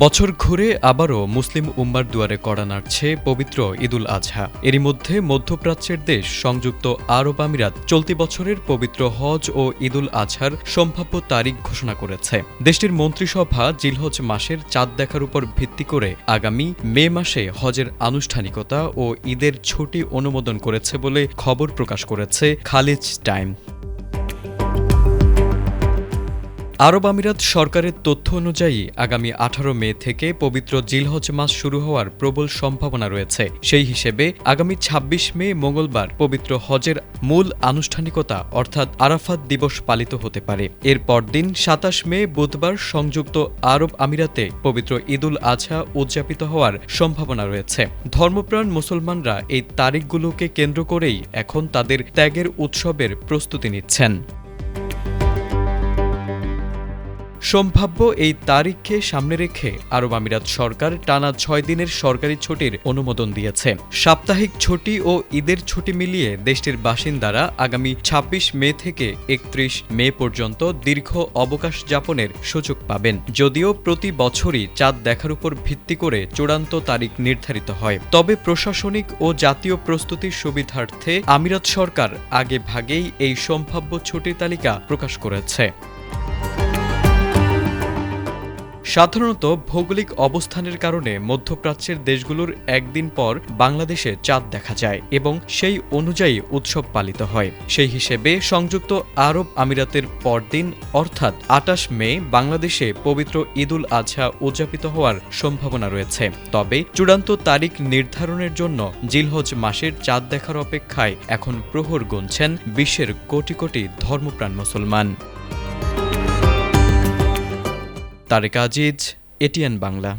বছর ঘুরে আবারও মুসলিম উম্মার দুয়ারে কড়া নাড়ছে পবিত্র ঈদুল আজহা। এরই মধ্যে মধ্যপ্রাচ্যের দেশ সংযুক্ত আরব আমিরাত চলতি বছরের পবিত্র হজ ও ঈদুল আজহার সম্ভাব্য তারিখ ঘোষণা করেছে। দেশটির মন্ত্রিসভা জিলহজ মাসের চাঁদ দেখার উপর ভিত্তি করে আগামী মে মাসে হজের আনুষ্ঠানিকতা ও ঈদের ছুটি অনুমোদন করেছে বলে খবর প্রকাশ করেছে খালিজ টাইম। আরব আমিরাত সরকারের তথ্য অনুযায়ী আগামী ১৮ মে থেকে পবিত্র জিলহজ মাস শুরু হওয়ার প্রবল সম্ভাবনা রয়েছে। সেই হিসেবে আগামী ২৬ মে মঙ্গলবার পবিত্র হজের মূল আনুষ্ঠানিকতা অর্থাৎ আরাফাত দিবস পালিত হতে পারে। এর পরদিন ২৭ মে বুধবার সংযুক্ত আরব আমিরাতে পবিত্র ঈদুল আজহা উদযাপিত হওয়ার সম্ভাবনা রয়েছে। ধর্মপ্রাণ মুসলমানরা এই তারিখগুলোকে কেন্দ্র করেই এখন তাদের ত্যাগের উৎসবের প্রস্তুতি নিচ্ছেন। সম্ভাব্য এই তারিখকে সামনে রেখে আরব আমিরাত সরকার টানা ৬ দিনের সরকারি ছুটির অনুমোদন দিয়েছে। সাপ্তাহিক ছুটি ও ঈদের ছুটি মিলিয়ে দেশটির বাসিন্দারা আগামী ২৬ মে থেকে ৩১ মে পর্যন্ত দীর্ঘ অবকাশ যাপনের সুযোগ পাবেন। যদিও প্রতি বছরই চাঁদ দেখার উপর ভিত্তি করে চূড়ান্ত তারিখ নির্ধারিত হয়, তবে প্রশাসনিক ও জাতীয় প্রস্তুতির সুবিধার্থে আমিরাত সরকার আগে ভাগেই এই সম্ভাব্য ছুটির তালিকা প্রকাশ করেছে। সাধারণত ভৌগোলিক অবস্থানের কারণে মধ্যপ্রাচ্যের দেশগুলোর একদিন পর বাংলাদেশে চাঁদ দেখা যায় এবং সেই অনুযায়ী উৎসব পালিত হয়। সেই হিসেবে সংযুক্ত আরব আমিরাতের পরদিন অর্থাৎ ২৮ মে বাংলাদেশে পবিত্র ঈদুল আজহা উদযাপিত হওয়ার সম্ভাবনা রয়েছে। তবে চূড়ান্ত তারিখ নির্ধারণের জন্য জিলহজ মাসের চাঁদ দেখার অপেক্ষায় এখন প্রহর গুনছেন বিশ্বের কোটি কোটি ধর্মপ্রাণ মুসলমান। তারেক আজিজ, এটিএন বাংলা।